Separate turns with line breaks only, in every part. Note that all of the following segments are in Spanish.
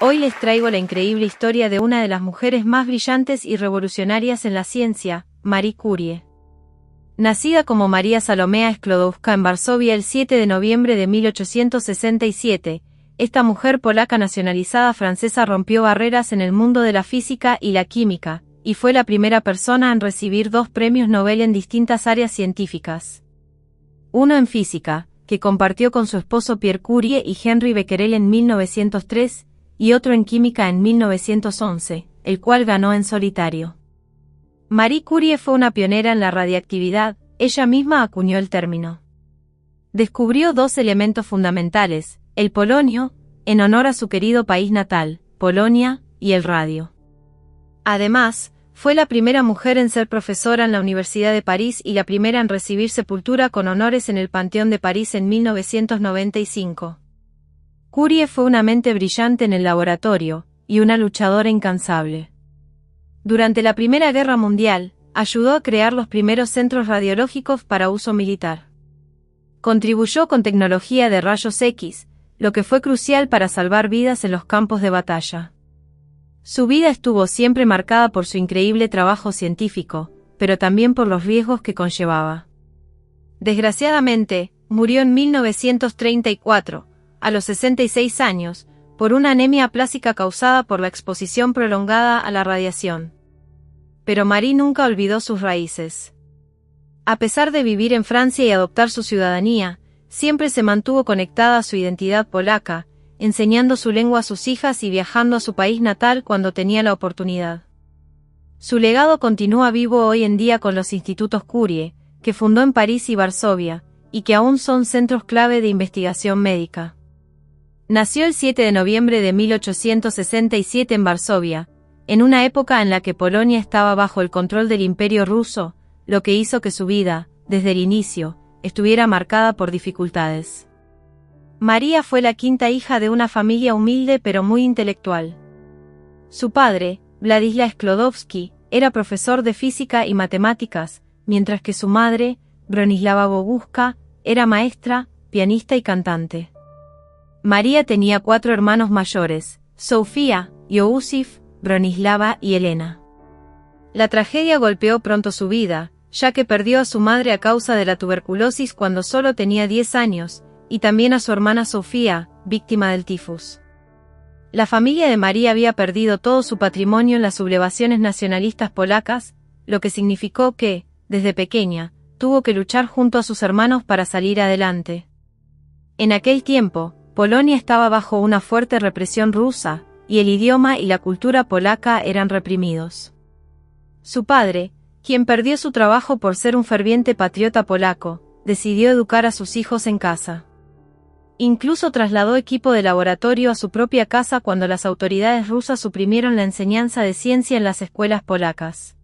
Hoy les traigo la increíble historia de una de las mujeres más brillantes y revolucionarias en la ciencia, Marie Curie. Nacida como María Salomea Sklodowska en Varsovia el 7 de noviembre de 1867, esta mujer polaca nacionalizada francesa rompió barreras en el mundo de la física y la química, y fue la primera persona en recibir 2 premios Nobel en distintas áreas científicas. Uno en física, que compartió con su esposo Pierre Curie y Henri Becquerel en 1903, y otro en química en 1911, el cual ganó en solitario. Marie Curie fue una pionera en la radiactividad, ella misma acuñó el término. Descubrió 2 elementos fundamentales, el polonio, en honor a su querido país natal, Polonia, y el radio. Además, fue la primera mujer en ser profesora en la Universidad de París y la primera en recibir sepultura con honores en el Panteón de París en 1995. Curie fue una mente brillante en el laboratorio, y una luchadora incansable. Durante la Primera Guerra Mundial, ayudó a crear los primeros centros radiológicos para uso militar. Contribuyó con tecnología de rayos X, lo que fue crucial para salvar vidas en los campos de batalla. Su vida estuvo siempre marcada por su increíble trabajo científico, pero también por los riesgos que conllevaba. Desgraciadamente, murió en 1934, a los 66 años, por una anemia aplásica causada por la exposición prolongada a la radiación. Pero Marie nunca olvidó sus raíces. A pesar de vivir en Francia y adoptar su ciudadanía, siempre se mantuvo conectada a su identidad polaca, enseñando su lengua a sus hijas y viajando a su país natal cuando tenía la oportunidad. Su legado continúa vivo hoy en día con los institutos Curie, que fundó en París y Varsovia, y que aún son centros clave de investigación médica. Nació el 7 de noviembre de 1867 en Varsovia, en una época en la que Polonia estaba bajo el control del Imperio ruso, lo que hizo que su vida, desde el inicio, estuviera marcada por dificultades. María fue la 5ª hija de una familia humilde pero muy intelectual. Su padre, Władysław Sklodowski, era profesor de física y matemáticas, mientras que su madre, Bronisława Boguska, era maestra, pianista y cantante. María tenía 4 hermanos mayores, Sofía, Józef, Bronisława y Elena. La tragedia golpeó pronto su vida, ya que perdió a su madre a causa de la tuberculosis cuando solo tenía 10 años, y también a su hermana Sofía, víctima del tifus. La familia de María había perdido todo su patrimonio en las sublevaciones nacionalistas polacas, lo que significó que, desde pequeña, tuvo que luchar junto a sus hermanos para salir adelante. En aquel tiempo, Polonia estaba bajo una fuerte represión rusa, y el idioma y la cultura polaca eran reprimidos. Su padre, quien perdió su trabajo por ser un ferviente patriota polaco, decidió educar a sus hijos en casa. Incluso trasladó equipo de laboratorio a su propia casa cuando las autoridades rusas suprimieron la enseñanza de ciencia en las escuelas polacas.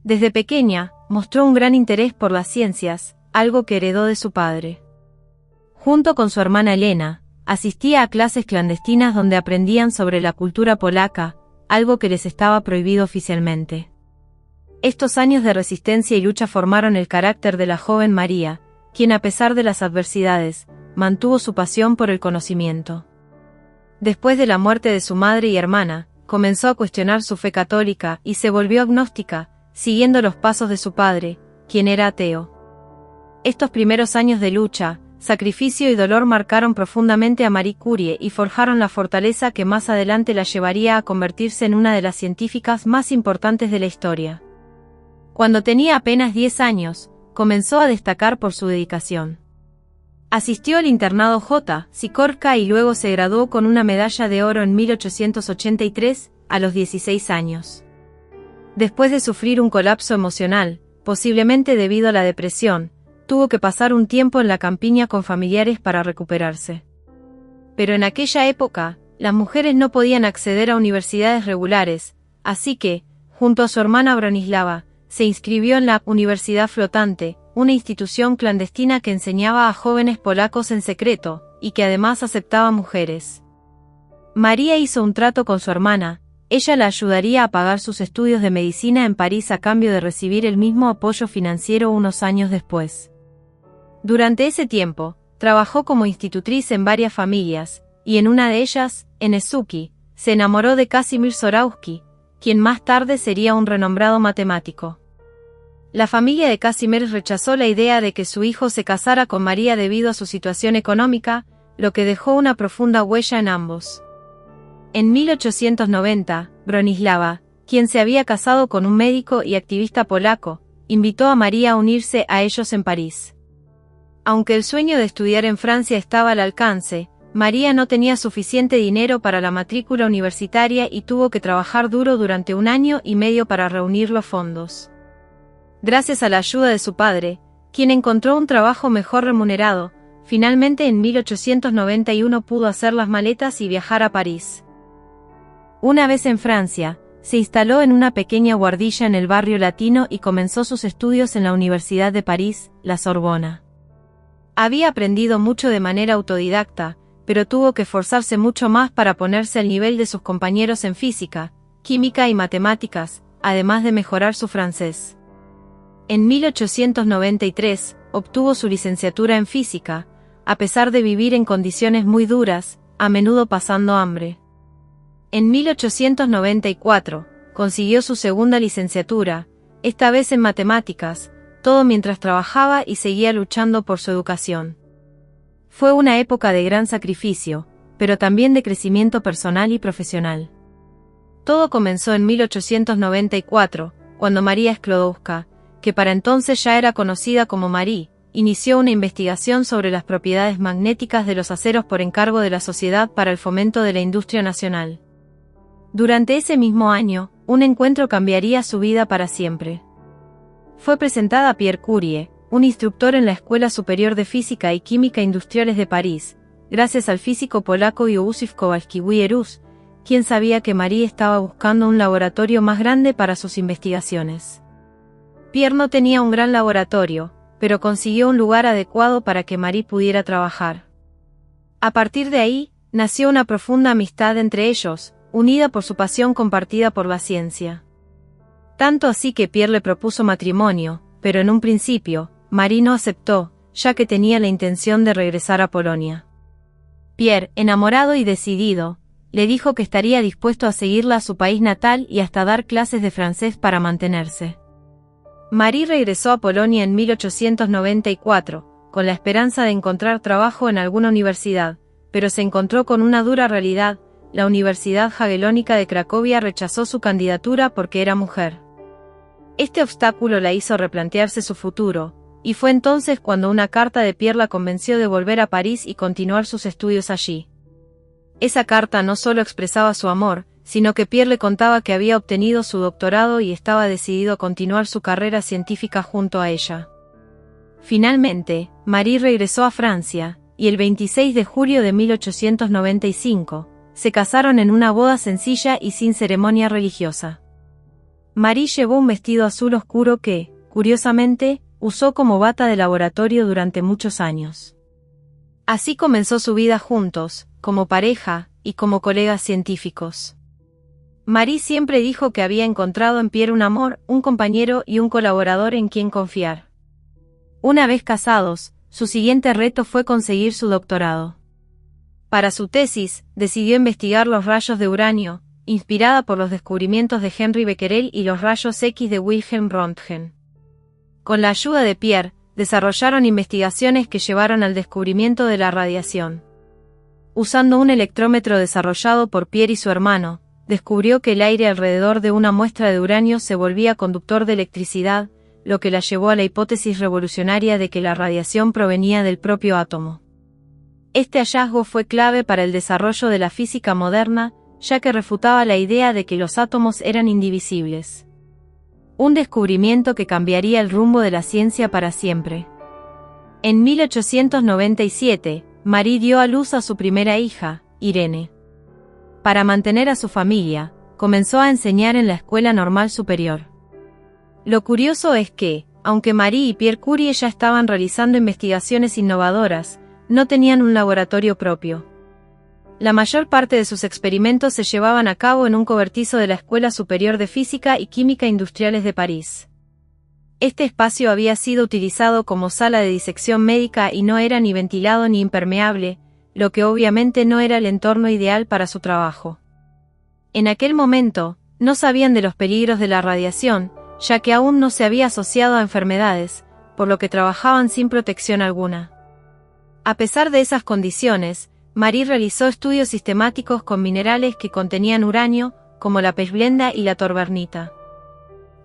Desde pequeña, mostró un gran interés por las ciencias, algo que heredó de su padre. Junto con su hermana Elena, asistía a clases clandestinas donde aprendían sobre la cultura polaca, algo que les estaba prohibido oficialmente. Estos años de resistencia y lucha formaron el carácter de la joven María, quien a pesar de las adversidades, mantuvo su pasión por el conocimiento. Después de la muerte de su madre y hermana, comenzó a cuestionar su fe católica y se volvió agnóstica, siguiendo los pasos de su padre, quien era ateo. Estos primeros años de lucha, sacrificio y dolor marcaron profundamente a Marie Curie y forjaron la fortaleza que más adelante la llevaría a convertirse en una de las científicas más importantes de la historia. Cuando tenía apenas 10 años, comenzó a destacar por su dedicación. Asistió al internado J. Sikorska y luego se graduó con una medalla de oro en 1883, a los 16 años. Después de sufrir un colapso emocional, posiblemente debido a la depresión, tuvo que pasar un tiempo en la campiña con familiares para recuperarse. Pero en aquella época, las mujeres no podían acceder a universidades regulares, así que, junto a su hermana Bronisława, se inscribió en la Universidad Flotante, una institución clandestina que enseñaba a jóvenes polacos en secreto, y que además aceptaba mujeres. María hizo un trato con su hermana, ella la ayudaría a pagar sus estudios de medicina en París a cambio de recibir el mismo apoyo financiero unos años después. Durante ese tiempo, trabajó como institutriz en varias familias, y en una de ellas, en Esuki, se enamoró de Casimir Zborowski, quien más tarde sería un renombrado matemático. La familia de Casimir rechazó la idea de que su hijo se casara con María debido a su situación económica, lo que dejó una profunda huella en ambos. En 1890, Bronislava, quien se había casado con un médico y activista polaco, invitó a María a unirse a ellos en París. Aunque el sueño de estudiar en Francia estaba al alcance, María no tenía suficiente dinero para la matrícula universitaria y tuvo que trabajar duro durante 1 año y medio para reunir los fondos. Gracias a la ayuda de su padre, quien encontró un trabajo mejor remunerado, finalmente en 1891 pudo hacer las maletas y viajar a París. Una vez en Francia, se instaló en una pequeña guardilla en el barrio latino y comenzó sus estudios en la Universidad de París, la Sorbona. Había aprendido mucho de manera autodidacta, pero tuvo que esforzarse mucho más para ponerse al nivel de sus compañeros en física, química y matemáticas, además de mejorar su francés. En 1893, obtuvo su licenciatura en física, a pesar de vivir en condiciones muy duras, a menudo pasando hambre. En 1894, consiguió su segunda licenciatura, esta vez en matemáticas, todo mientras trabajaba y seguía luchando por su educación. Fue una época de gran sacrificio, pero también de crecimiento personal y profesional. Todo comenzó en 1894, cuando María Sklodowska, que para entonces ya era conocida como Marie, inició una investigación sobre las propiedades magnéticas de los aceros por encargo de la Sociedad para el Fomento de la Industria Nacional. Durante ese mismo año, un encuentro cambiaría su vida para siempre. Fue presentada a Pierre Curie, un instructor en la Escuela Superior de Física y Química Industriales de París, gracias al físico polaco Józef Kowalski-Wierus, quien sabía que Marie estaba buscando un laboratorio más grande para sus investigaciones. Pierre no tenía un gran laboratorio, pero consiguió un lugar adecuado para que Marie pudiera trabajar. A partir de ahí, nació una profunda amistad entre ellos, unida por su pasión compartida por la ciencia. Tanto así que Pierre le propuso matrimonio, pero en un principio, Marie no aceptó, ya que tenía la intención de regresar a Polonia. Pierre, enamorado y decidido, le dijo que estaría dispuesto a seguirla a su país natal y hasta dar clases de francés para mantenerse. Marie regresó a Polonia en 1894, con la esperanza de encontrar trabajo en alguna universidad, pero se encontró con una dura realidad: la Universidad Jagiellónica de Cracovia rechazó su candidatura porque era mujer. Este obstáculo la hizo replantearse su futuro, y fue entonces cuando una carta de Pierre la convenció de volver a París y continuar sus estudios allí. Esa carta no solo expresaba su amor, sino que Pierre le contaba que había obtenido su doctorado y estaba decidido a continuar su carrera científica junto a ella. Finalmente, Marie regresó a Francia, y el 26 de julio de 1895, se casaron en una boda sencilla y sin ceremonia religiosa. Marie llevó un vestido azul oscuro que, curiosamente, usó como bata de laboratorio durante muchos años. Así comenzó su vida juntos, como pareja, y como colegas científicos. Marie siempre dijo que había encontrado en Pierre un amor, un compañero y un colaborador en quien confiar. Una vez casados, su siguiente reto fue conseguir su doctorado. Para su tesis, decidió investigar los rayos de uranio, inspirada por los descubrimientos de Henri Becquerel y los rayos X de Wilhelm Röntgen. Con la ayuda de Pierre, desarrollaron investigaciones que llevaron al descubrimiento de la radiación. Usando un electrómetro desarrollado por Pierre y su hermano, descubrió que el aire alrededor de una muestra de uranio se volvía conductor de electricidad, lo que la llevó a la hipótesis revolucionaria de que la radiación provenía del propio átomo. Este hallazgo fue clave para el desarrollo de la física moderna, ya que refutaba la idea de que los átomos eran indivisibles. Un descubrimiento que cambiaría el rumbo de la ciencia para siempre. En 1897, Marie dio a luz a su primera hija, Irene. Para mantener a su familia, comenzó a enseñar en la Escuela Normal Superior. Lo curioso es que, aunque Marie y Pierre Curie ya estaban realizando investigaciones innovadoras, no tenían un laboratorio propio. La mayor parte de sus experimentos se llevaban a cabo en un cobertizo de la Escuela Superior de Física y Química Industriales de París. Este espacio había sido utilizado como sala de disección médica y no era ni ventilado ni impermeable, lo que obviamente no era el entorno ideal para su trabajo. En aquel momento, no sabían de los peligros de la radiación, ya que aún no se había asociado a enfermedades, por lo que trabajaban sin protección alguna. A pesar de esas condiciones, Marie realizó estudios sistemáticos con minerales que contenían uranio, como la pechblenda y la torbernita.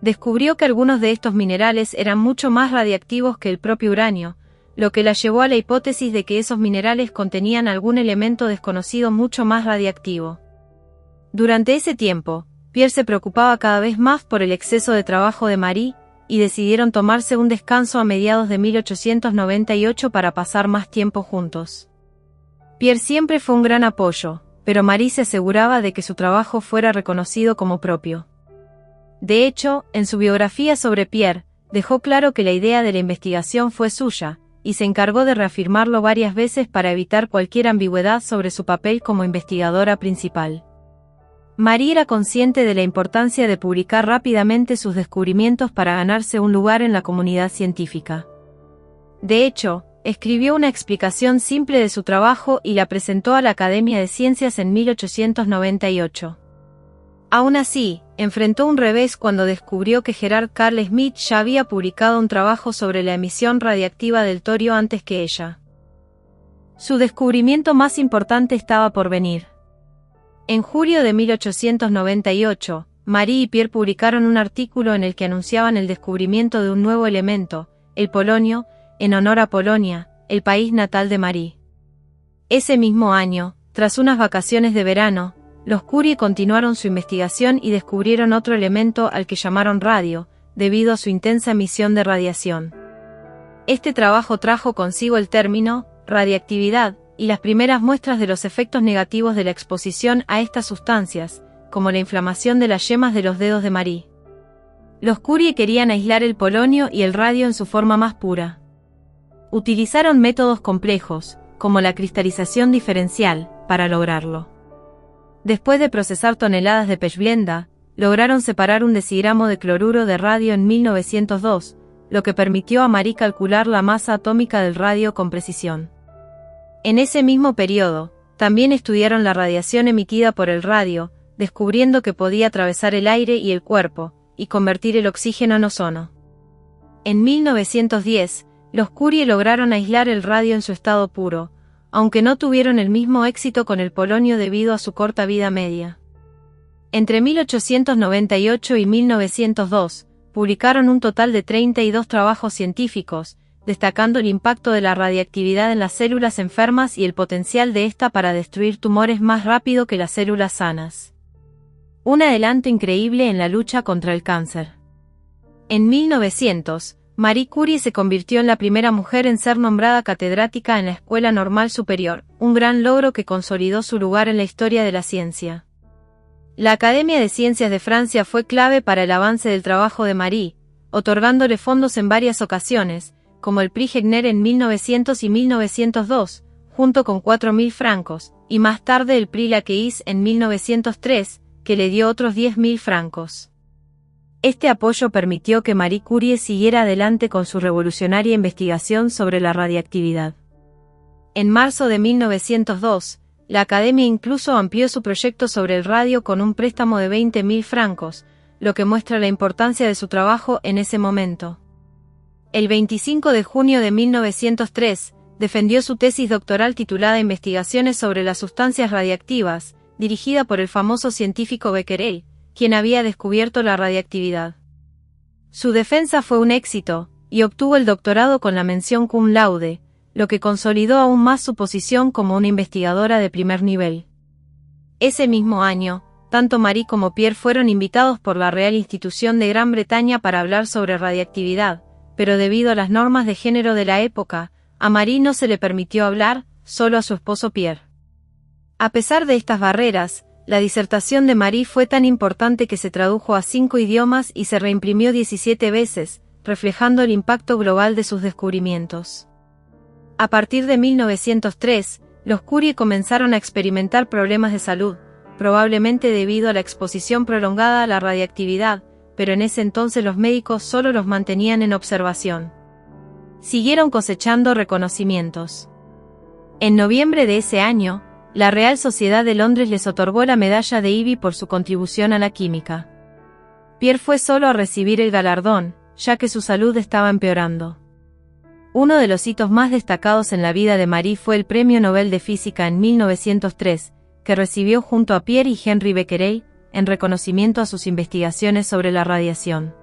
Descubrió que algunos de estos minerales eran mucho más radiactivos que el propio uranio, lo que la llevó a la hipótesis de que esos minerales contenían algún elemento desconocido mucho más radiactivo. Durante ese tiempo, Pierre se preocupaba cada vez más por el exceso de trabajo de Marie, y decidieron tomarse un descanso a mediados de 1898 para pasar más tiempo juntos. Pierre siempre fue un gran apoyo, pero Marie se aseguraba de que su trabajo fuera reconocido como propio. De hecho, en su biografía sobre Pierre, dejó claro que la idea de la investigación fue suya, y se encargó de reafirmarlo varias veces para evitar cualquier ambigüedad sobre su papel como investigadora principal. Marie era consciente de la importancia de publicar rápidamente sus descubrimientos para ganarse un lugar en la comunidad científica. De hecho, escribió una explicación simple de su trabajo y la presentó a la Academia de Ciencias en 1898. Aún así, enfrentó un revés cuando descubrió que Gerard Carl Schmitt ya había publicado un trabajo sobre la emisión radiactiva del torio antes que ella. Su descubrimiento más importante estaba por venir. En julio de 1898, Marie y Pierre publicaron un artículo en el que anunciaban el descubrimiento de un nuevo elemento, el polonio, en honor a Polonia, el país natal de Marie. Ese mismo año, tras unas vacaciones de verano, los Curie continuaron su investigación y descubrieron otro elemento al que llamaron radio, debido a su intensa emisión de radiación. Este trabajo trajo consigo el término radiactividad y las primeras muestras de los efectos negativos de la exposición a estas sustancias, como la inflamación de las yemas de los dedos de Marie. Los Curie querían aislar el polonio y el radio en su forma más pura. Utilizaron métodos complejos, como la cristalización diferencial, para lograrlo. Después de procesar toneladas de pechblenda, lograron separar un decigramo de cloruro de radio en 1902, lo que permitió a Marie calcular la masa atómica del radio con precisión. En ese mismo periodo, también estudiaron la radiación emitida por el radio, descubriendo que podía atravesar el aire y el cuerpo, y convertir el oxígeno en ozono. En 1910, los Curie lograron aislar el radio en su estado puro, aunque no tuvieron el mismo éxito con el polonio debido a su corta vida media. Entre 1898 y 1902, publicaron un total de 32 trabajos científicos, destacando el impacto de la radiactividad en las células enfermas y el potencial de esta para destruir tumores más rápido que las células sanas. Un adelanto increíble en la lucha contra el cáncer. En 1900, Marie Curie se convirtió en la primera mujer en ser nombrada catedrática en la Escuela Normal Superior, un gran logro que consolidó su lugar en la historia de la ciencia. La Academia de Ciencias de Francia fue clave para el avance del trabajo de Marie, otorgándole fondos en varias ocasiones, como el Prix Gegner en 1900 y 1902, junto con 4.000 francos, y más tarde el Prix Laqueuille en 1903, que le dio otros 10.000 francos. Este apoyo permitió que Marie Curie siguiera adelante con su revolucionaria investigación sobre la radiactividad. En marzo de 1902, la Academia incluso amplió su proyecto sobre el radio con un préstamo de 20.000 francos, lo que muestra la importancia de su trabajo en ese momento. El 25 de junio de 1903, defendió su tesis doctoral titulada Investigaciones sobre las sustancias radiactivas, dirigida por el famoso científico Becquerel, quien había descubierto la radiactividad. Su defensa fue un éxito, y obtuvo el doctorado con la mención cum laude, lo que consolidó aún más su posición como una investigadora de primer nivel. Ese mismo año, tanto Marie como Pierre fueron invitados por la Real Institución de Gran Bretaña para hablar sobre radiactividad, pero debido a las normas de género de la época, a Marie no se le permitió hablar, solo a su esposo Pierre. A pesar de estas barreras, la disertación de Marie fue tan importante que se tradujo a 5 idiomas y se reimprimió 17 veces, reflejando el impacto global de sus descubrimientos. A partir de 1903, los Curie comenzaron a experimentar problemas de salud, probablemente debido a la exposición prolongada a la radiactividad, pero en ese entonces los médicos solo los mantenían en observación. Siguieron cosechando reconocimientos. En noviembre de ese año, La Real Sociedad de Londres les otorgó la medalla de Ivy por su contribución a la química. Pierre fue solo a recibir el galardón, ya que su salud estaba empeorando. Uno de los hitos más destacados en la vida de Marie fue el Premio Nobel de Física en 1903, que recibió junto a Pierre y Henri Becquerel, en reconocimiento a sus investigaciones sobre la radiación.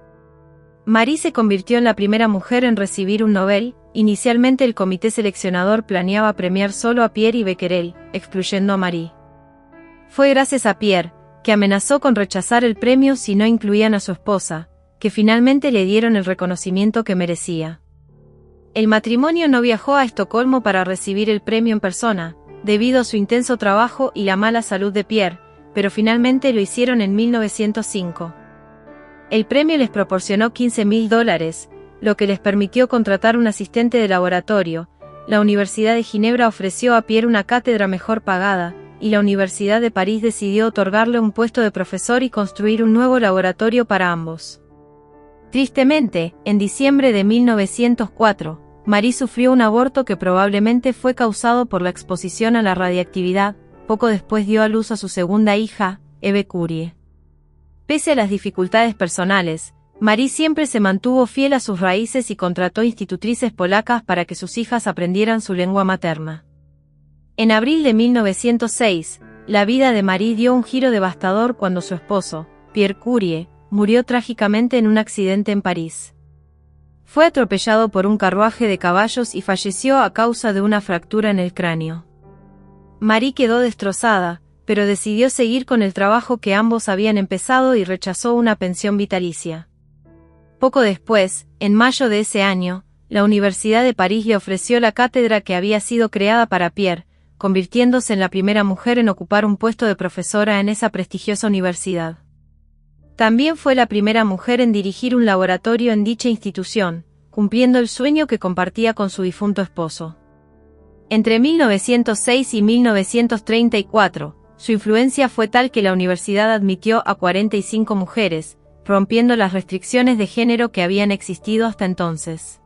Marie se convirtió en la primera mujer en recibir un Nobel. Inicialmente el comité seleccionador planeaba premiar solo a Pierre y Becquerel, excluyendo a Marie. Fue gracias a Pierre, que amenazó con rechazar el premio si no incluían a su esposa, que finalmente le dieron el reconocimiento que merecía. El matrimonio no viajó a Estocolmo para recibir el premio en persona, debido a su intenso trabajo y la mala salud de Pierre, pero finalmente lo hicieron en 1905. El premio les proporcionó $15.000, lo que les permitió contratar un asistente de laboratorio. La Universidad de Ginebra ofreció a Pierre una cátedra mejor pagada, y la Universidad de París decidió otorgarle un puesto de profesor y construir un nuevo laboratorio para ambos. Tristemente, en diciembre de 1904, Marie sufrió un aborto que probablemente fue causado por la exposición a la radiactividad. Poco después dio a luz a su segunda hija, Eve Curie. Pese a las dificultades personales, Marie siempre se mantuvo fiel a sus raíces y contrató institutrices polacas para que sus hijas aprendieran su lengua materna. En abril de 1906, la vida de Marie dio un giro devastador cuando su esposo, Pierre Curie, murió trágicamente en un accidente en París. Fue atropellado por un carruaje de caballos y falleció a causa de una fractura en el cráneo. Marie quedó destrozada, pero decidió seguir con el trabajo que ambos habían empezado y rechazó una pensión vitalicia. Poco después, en mayo de ese año, la Universidad de París le ofreció la cátedra que había sido creada para Pierre, convirtiéndose en la primera mujer en ocupar un puesto de profesora en esa prestigiosa universidad. También fue la primera mujer en dirigir un laboratorio en dicha institución, cumpliendo el sueño que compartía con su difunto esposo. Entre 1906 y 1934, su influencia fue tal que la universidad admitió a 45 mujeres, rompiendo las restricciones de género que habían existido hasta entonces.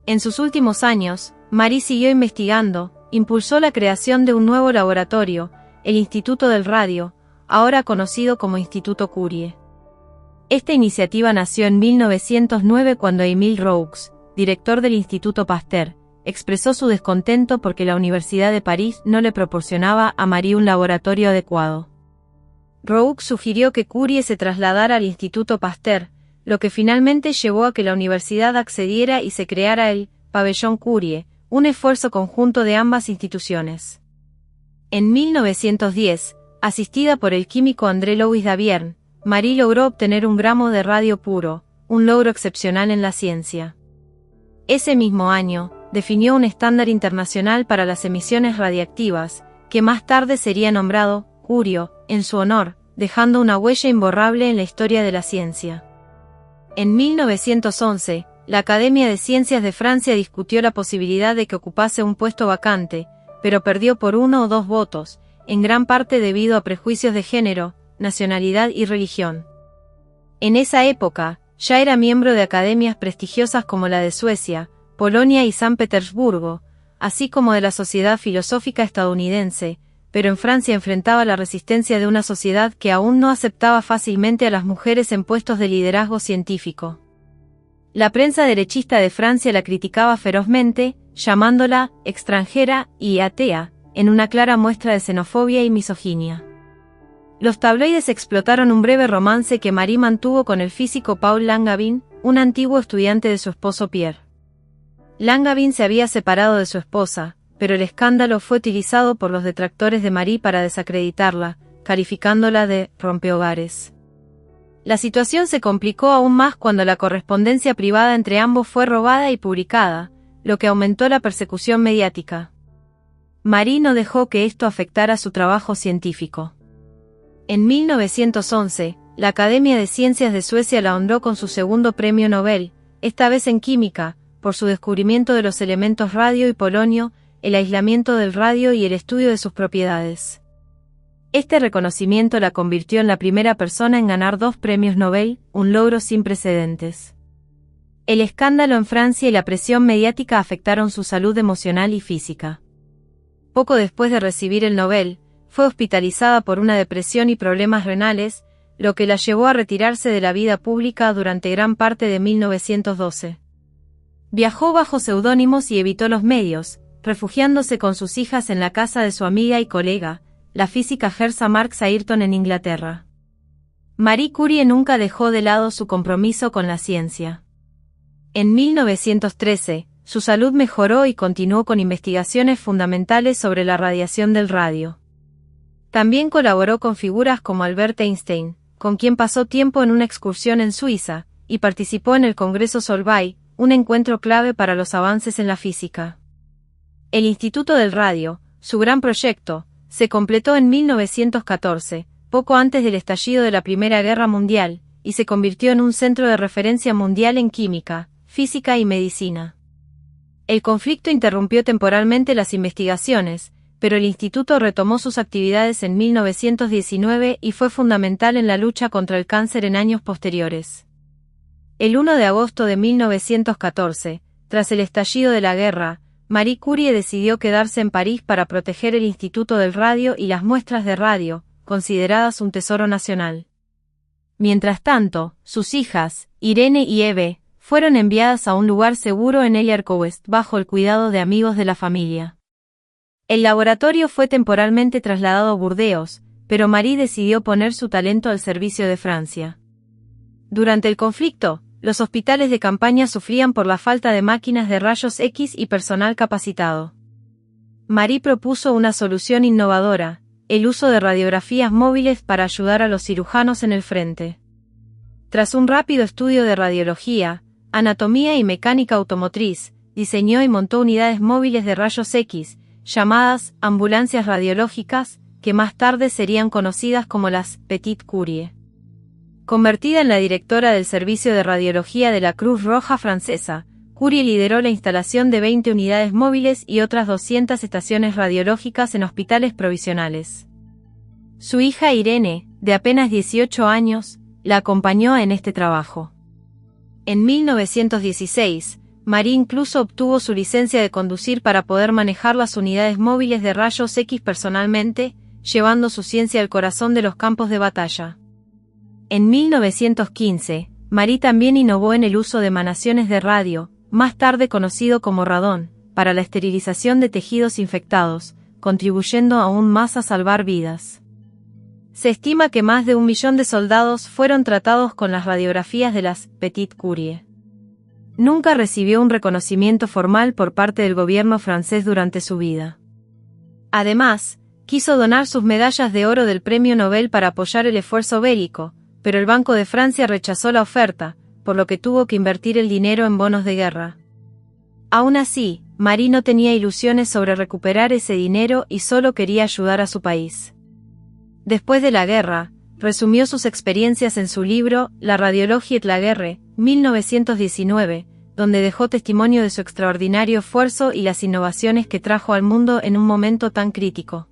En sus últimos años, Marie siguió investigando, impulsó la creación de un nuevo laboratorio, el Instituto del Radio, ahora conocido como Instituto Curie. Esta iniciativa nació en 1909 cuando Émile Roux, director del Instituto Pasteur, expresó su descontento porque la Universidad de París no le proporcionaba a Marie un laboratorio adecuado. Roux sugirió que Curie se trasladara al Instituto Pasteur, lo que finalmente llevó a que la universidad accediera y se creara el Pabellón Curie, un esfuerzo conjunto de ambas instituciones. En 1910, asistida por el químico André Louis Davierne, Marie logró obtener 1 gramo de radio puro, un logro excepcional en la ciencia. Ese mismo año, definió un estándar internacional para las emisiones radiactivas, que más tarde sería nombrado Curio, en su honor, dejando una huella imborrable en la historia de la ciencia. En 1911, la Academia de Ciencias de Francia discutió la posibilidad de que ocupase un puesto vacante, pero perdió por 1 o 2 votos, en gran parte debido a prejuicios de género, nacionalidad y religión. En esa época, ya era miembro de academias prestigiosas como la de Suecia, Polonia y San Petersburgo, así como de la Sociedad Filosófica Estadounidense, pero en Francia enfrentaba la resistencia de una sociedad que aún no aceptaba fácilmente a las mujeres en puestos de liderazgo científico. La prensa derechista de Francia la criticaba ferozmente, llamándola extranjera y atea, en una clara muestra de xenofobia y misoginia. Los tabloides explotaron un breve romance que Marie mantuvo con el físico Paul Langevin, un antiguo estudiante de su esposo Pierre. Langevin se había separado de su esposa, pero el escándalo fue utilizado por los detractores de Marie para desacreditarla, calificándola de rompehogares. La situación se complicó aún más cuando la correspondencia privada entre ambos fue robada y publicada, lo que aumentó la persecución mediática. Marie no dejó que esto afectara su trabajo científico. En 1911, la Academia de Ciencias de Suecia la honró con su segundo premio Nobel, esta vez en química, por su descubrimiento de los elementos radio y polonio, el aislamiento del radio y el estudio de sus propiedades. Este reconocimiento la convirtió en la primera persona en ganar 2 premios Nobel, un logro sin precedentes. El escándalo en Francia y la presión mediática afectaron su salud emocional y física. Poco después de recibir el Nobel, fue hospitalizada por una depresión y problemas renales, lo que la llevó a retirarse de la vida pública durante gran parte de 1912. Viajó bajo seudónimos y evitó los medios, refugiándose con sus hijas en la casa de su amiga y colega, la física Gersa Marx Ayrton en Inglaterra. Marie Curie nunca dejó de lado su compromiso con la ciencia. En 1913, su salud mejoró y continuó con investigaciones fundamentales sobre la radiación del radio. También colaboró con figuras como Albert Einstein, con quien pasó tiempo en una excursión en Suiza, y participó en el Congreso Solvay, un encuentro clave para los avances en la física. El Instituto del Radio, su gran proyecto, se completó en 1914, poco antes del estallido de la Primera Guerra Mundial, y se convirtió en un centro de referencia mundial en química, física y medicina. El conflicto interrumpió temporalmente las investigaciones, pero el instituto retomó sus actividades en 1919 y fue fundamental en la lucha contra el cáncer en años posteriores. El 1 de agosto de 1914, tras el estallido de la guerra, Marie Curie decidió quedarse en París para proteger el Instituto del Radio y las muestras de radio, consideradas un tesoro nacional. Mientras tanto, sus hijas, Irene y Eve, fueron enviadas a un lugar seguro en Eyre-Coest bajo el cuidado de amigos de la familia. El laboratorio fue temporalmente trasladado a Burdeos, pero Marie decidió poner su talento al servicio de Francia. Durante el conflicto, los hospitales de campaña sufrían por la falta de máquinas de rayos X y personal capacitado. Marie propuso una solución innovadora, el uso de radiografías móviles para ayudar a los cirujanos en el frente. Tras un rápido estudio de radiología, anatomía y mecánica automotriz, diseñó y montó unidades móviles de rayos X, llamadas ambulancias radiológicas, que más tarde serían conocidas como las Petite Curie. Convertida en la directora del Servicio de Radiología de la Cruz Roja Francesa, Curie lideró la instalación de 20 unidades móviles y otras 200 estaciones radiológicas en hospitales provisionales. Su hija Irene, de apenas 18 años, la acompañó en este trabajo. En 1916, Marie incluso obtuvo su licencia de conducir para poder manejar las unidades móviles de rayos X personalmente, llevando su ciencia al corazón de los campos de batalla. En 1915, Marie también innovó en el uso de emanaciones de radio, más tarde conocido como radón, para la esterilización de tejidos infectados, contribuyendo aún más a salvar vidas. Se estima que más de 1 millón de soldados fueron tratados con las radiografías de las Petite Curie. Nunca recibió un reconocimiento formal por parte del gobierno francés durante su vida. Además, quiso donar sus medallas de oro del Premio Nobel para apoyar el esfuerzo bélico, pero el Banco de Francia rechazó la oferta, por lo que tuvo que invertir el dinero en bonos de guerra. Aún así, Marie no tenía ilusiones sobre recuperar ese dinero y solo quería ayudar a su país. Después de la guerra, resumió sus experiencias en su libro La Radiologie et la Guerre, 1919, donde dejó testimonio de su extraordinario esfuerzo y las innovaciones que trajo al mundo en un momento tan crítico.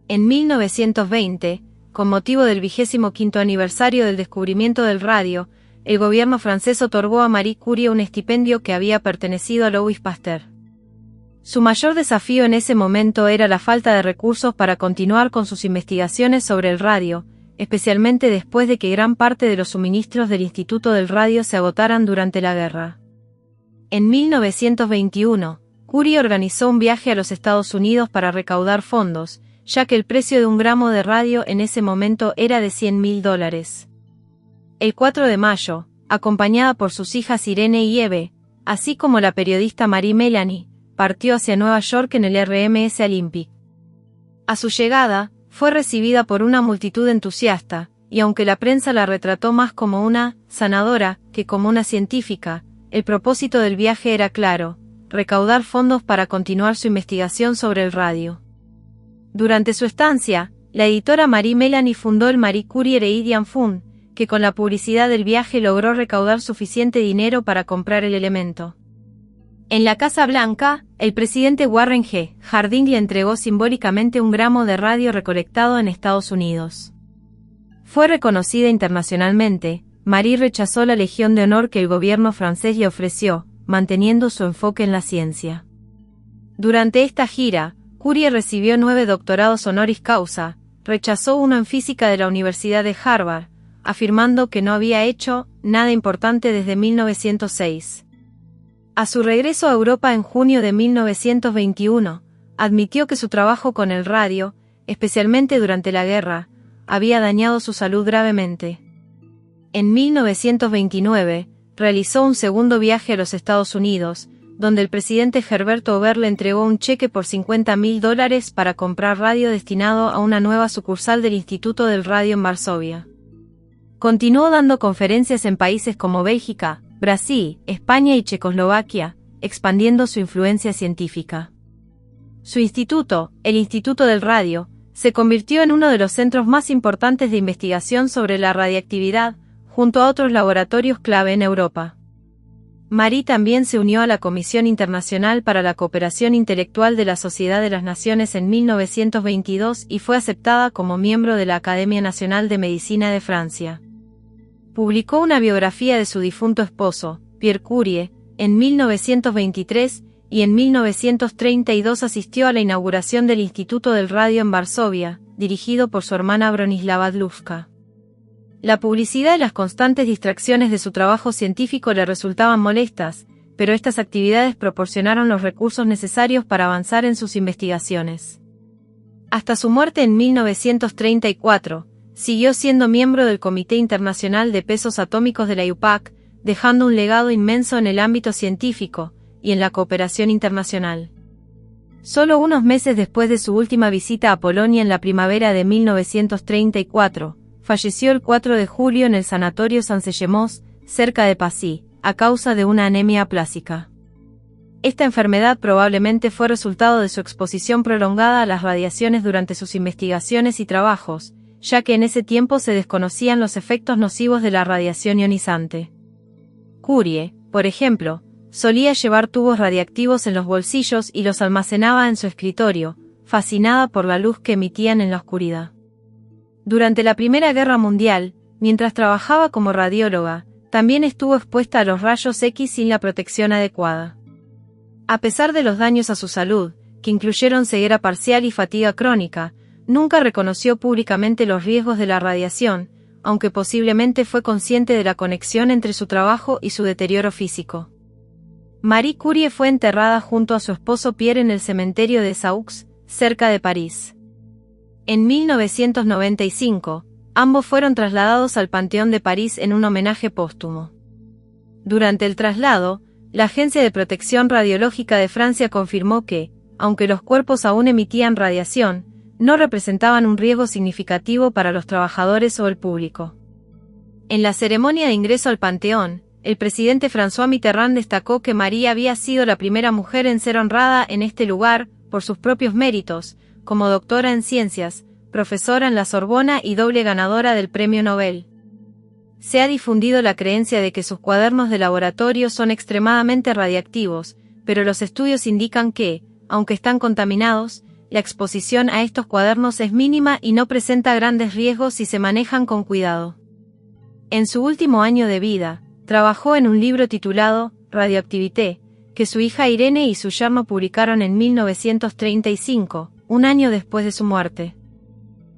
En 1920, con motivo del 25º aniversario del descubrimiento del radio, el gobierno francés otorgó a Marie Curie un estipendio que había pertenecido a Louis Pasteur. Su mayor desafío en ese momento era la falta de recursos para continuar con sus investigaciones sobre el radio, especialmente después de que gran parte de los suministros del Instituto del Radio se agotaran durante la guerra. En 1921, Curie organizó un viaje a los Estados Unidos para recaudar fondos, ya que el precio de un gramo de radio en ese momento era de $100.000. El 4 de mayo, acompañada por sus hijas Irene y Eve, así como la periodista Marie Melanie, partió hacia Nueva York en el RMS Olympic. A su llegada, fue recibida por una multitud entusiasta, y aunque la prensa la retrató más como una sanadora que como una científica, el propósito del viaje era claro: recaudar fondos para continuar su investigación sobre el radio. Durante su estancia, la editora Marie Melanie fundó el Marie Curie Heredian Fund, que con la publicidad del viaje logró recaudar suficiente dinero para comprar el elemento. En la Casa Blanca, el presidente Warren G. Harding le entregó simbólicamente un gramo de radio recolectado en Estados Unidos. Fue reconocida internacionalmente. Marie rechazó la Legión de Honor que el gobierno francés le ofreció, manteniendo su enfoque en la ciencia. Durante esta gira, Curie recibió 9 doctorados honoris causa, rechazó uno en física de la Universidad de Harvard, afirmando que no había hecho nada importante desde 1906. A su regreso a Europa en junio de 1921, admitió que su trabajo con el radio, especialmente durante la guerra, había dañado su salud gravemente. En 1929, realizó un segundo viaje a los Estados Unidos, donde el presidente Herbert Hoover le entregó un cheque por $50.000 para comprar radio destinado a una nueva sucursal del Instituto del Radio en Varsovia. Continuó dando conferencias en países como Bélgica, Brasil, España y Checoslovaquia, expandiendo su influencia científica. Su instituto, el Instituto del Radio, se convirtió en uno de los centros más importantes de investigación sobre la radiactividad, junto a otros laboratorios clave en Europa. Marie también se unió a la Comisión Internacional para la Cooperación Intelectual de la Sociedad de las Naciones en 1922 y fue aceptada como miembro de la Academia Nacional de Medicina de Francia. Publicó una biografía de su difunto esposo, Pierre Curie, en 1923, y en 1932 asistió a la inauguración del Instituto del Radio en Varsovia, dirigido por su hermana Bronislava Dluzhka. La publicidad y las constantes distracciones de su trabajo científico le resultaban molestas, pero estas actividades proporcionaron los recursos necesarios para avanzar en sus investigaciones. Hasta su muerte en 1934, siguió siendo miembro del Comité Internacional de Pesos Atómicos de la IUPAC, dejando un legado inmenso en el ámbito científico y en la cooperación internacional. Solo unos meses después de su última visita a Polonia en la primavera de 1934, falleció el 4 de julio en el Sanatorio Saint-Séjemoz, cerca de Passy, a causa de una anemia aplásica. Esta enfermedad probablemente fue resultado de su exposición prolongada a las radiaciones durante sus investigaciones y trabajos, ya que en ese tiempo se desconocían los efectos nocivos de la radiación ionizante. Curie, por ejemplo, solía llevar tubos radiactivos en los bolsillos y los almacenaba en su escritorio, fascinada por la luz que emitían en la oscuridad. Durante la Primera Guerra Mundial, mientras trabajaba como radióloga, también estuvo expuesta a los rayos X sin la protección adecuada. A pesar de los daños a su salud, que incluyeron ceguera parcial y fatiga crónica, nunca reconoció públicamente los riesgos de la radiación, aunque posiblemente fue consciente de la conexión entre su trabajo y su deterioro físico. Marie Curie fue enterrada junto a su esposo Pierre en el cementerio de Saux, cerca de París. En 1995, ambos fueron trasladados al Panteón de París en un homenaje póstumo. Durante el traslado, la Agencia de Protección Radiológica de Francia confirmó que, aunque los cuerpos aún emitían radiación, no representaban un riesgo significativo para los trabajadores o el público. En la ceremonia de ingreso al Panteón, el presidente François Mitterrand destacó que Marie había sido la primera mujer en ser honrada en este lugar, por sus propios méritos, como doctora en ciencias, profesora en la Sorbona y doble ganadora del Premio Nobel. Se ha difundido la creencia de que sus cuadernos de laboratorio son extremadamente radiactivos, pero los estudios indican que, aunque están contaminados, la exposición a estos cuadernos es mínima y no presenta grandes riesgos si se manejan con cuidado. En su último año de vida, trabajó en un libro titulado Radioactivité, que su hija Irene y su yerno publicaron en 1935, un año después de su muerte.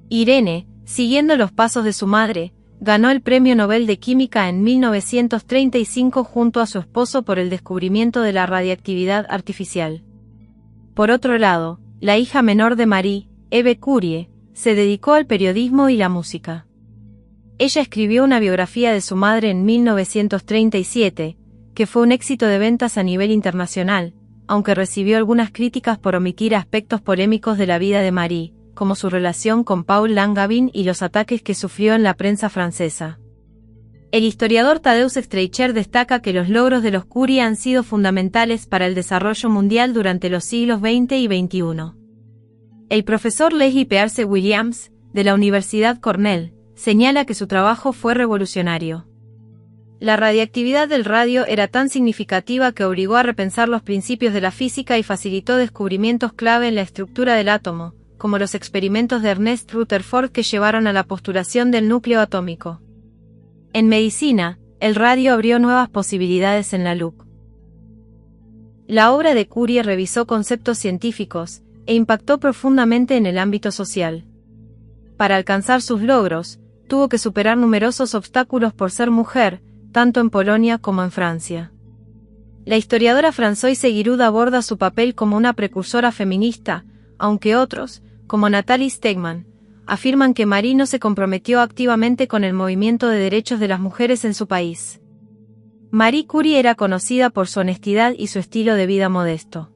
Irene, siguiendo los pasos de su madre, ganó el Premio Nobel de Química en 1935 junto a su esposo por el descubrimiento de la radiactividad artificial. Por otro lado, la hija menor de Marie, Eve Curie, se dedicó al periodismo y la música. Ella escribió una biografía de su madre en 1937, que fue un éxito de ventas a nivel internacional, aunque recibió algunas críticas por omitir aspectos polémicos de la vida de Marie, como su relación con Paul Langevin y los ataques que sufrió en la prensa francesa. El historiador Tadeusz Streicher destaca que los logros de los Curie han sido fundamentales para el desarrollo mundial durante los siglos XX y XXI. El profesor Leslie Pearce Williams, de la Universidad Cornell, señala que su trabajo fue revolucionario. La radiactividad del radio era tan significativa que obligó a repensar los principios de la física y facilitó descubrimientos clave en la estructura del átomo, como los experimentos de Ernest Rutherford que llevaron a la postulación del núcleo atómico. En medicina, el radio abrió nuevas posibilidades en la LUC. La obra de Curie revisó conceptos científicos, e impactó profundamente en el ámbito social. Para alcanzar sus logros, tuvo que superar numerosos obstáculos por ser mujer, tanto en Polonia como en Francia. La historiadora Françoise Giroud aborda su papel como una precursora feminista, aunque otros, como Nathalie Stegmann, afirman que Marie no se comprometió activamente con el movimiento de derechos de las mujeres en su país. Marie Curie era conocida por su honestidad y su estilo de vida modesto.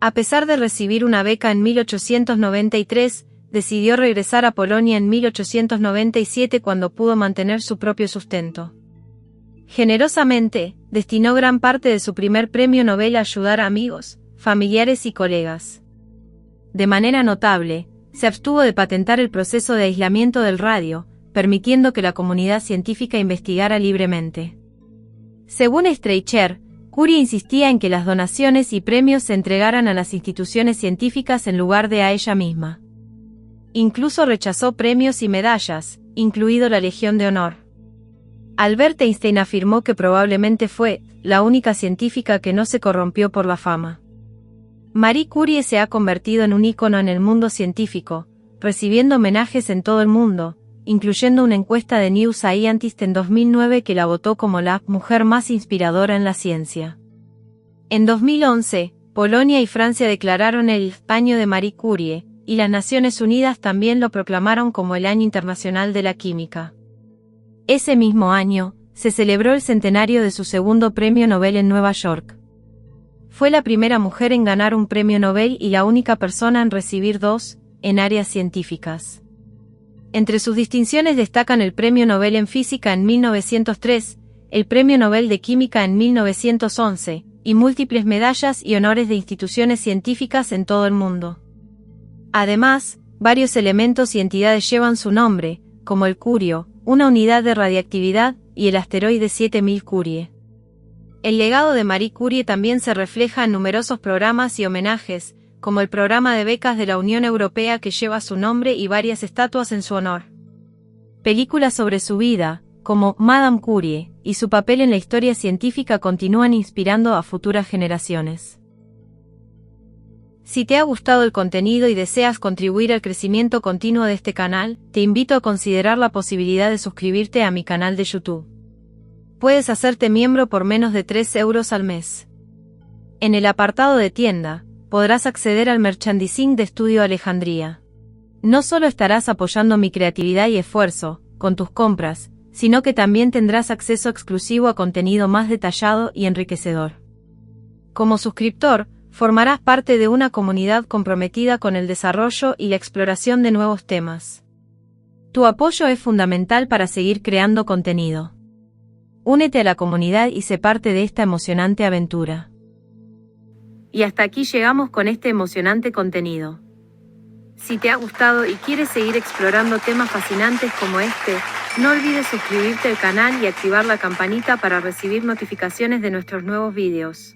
A pesar de recibir una beca en 1893, decidió regresar a Polonia en 1897 cuando pudo mantener su propio sustento. Generosamente, destinó gran parte de su primer premio Nobel a ayudar a amigos, familiares y colegas. De manera notable, se abstuvo de patentar el proceso de aislamiento del radio, permitiendo que la comunidad científica investigara libremente. Según Streicher, Curie insistía en que las donaciones y premios se entregaran a las instituciones científicas en lugar de a ella misma. Incluso rechazó premios y medallas, incluido la Legión de Honor. Albert Einstein afirmó que probablemente fue la única científica que no se corrompió por la fama. Marie Curie se ha convertido en un ícono en el mundo científico, recibiendo homenajes en todo el mundo, incluyendo una encuesta de New Scientist en 2009 que la votó como la mujer más inspiradora en la ciencia. En 2011, Polonia y Francia declararon el Año de Marie Curie, y las Naciones Unidas también lo proclamaron como el Año Internacional de la Química. Ese mismo año, se celebró el centenario de su segundo premio Nobel en Nueva York. Fue la primera mujer en ganar un premio Nobel y la única persona en recibir dos, en áreas científicas. Entre sus distinciones destacan el Premio Nobel en Física en 1903, el Premio Nobel de Química en 1911, y múltiples medallas y honores de instituciones científicas en todo el mundo. Además, varios elementos y entidades llevan su nombre, como el curio, una unidad de radiactividad, y el asteroide 7000 Curie. El legado de Marie Curie también se refleja en numerosos programas y homenajes, como el programa de becas de la Unión Europea que lleva su nombre y varias estatuas en su honor. Películas sobre su vida, como Madame Curie, y su papel en la historia científica continúan inspirando a futuras generaciones. Si te ha gustado el contenido y deseas contribuir al crecimiento continuo de este canal, te invito a considerar la posibilidad de suscribirte a mi canal de YouTube. Puedes hacerte miembro por menos de 3 euros al mes. En el apartado de tienda, podrás acceder al merchandising de Estudio Alejandría. No solo estarás apoyando mi creatividad y esfuerzo, con tus compras, sino que también tendrás acceso exclusivo a contenido más detallado y enriquecedor. Como suscriptor, formarás parte de una comunidad comprometida con el desarrollo y la exploración de nuevos temas. Tu apoyo es fundamental para seguir creando contenido. Únete a la comunidad y sé parte de esta emocionante aventura. Y hasta aquí llegamos con este emocionante contenido. Si te ha gustado y quieres seguir explorando temas fascinantes como este, no olvides suscribirte al canal y activar la campanita para recibir notificaciones de nuestros nuevos vídeos.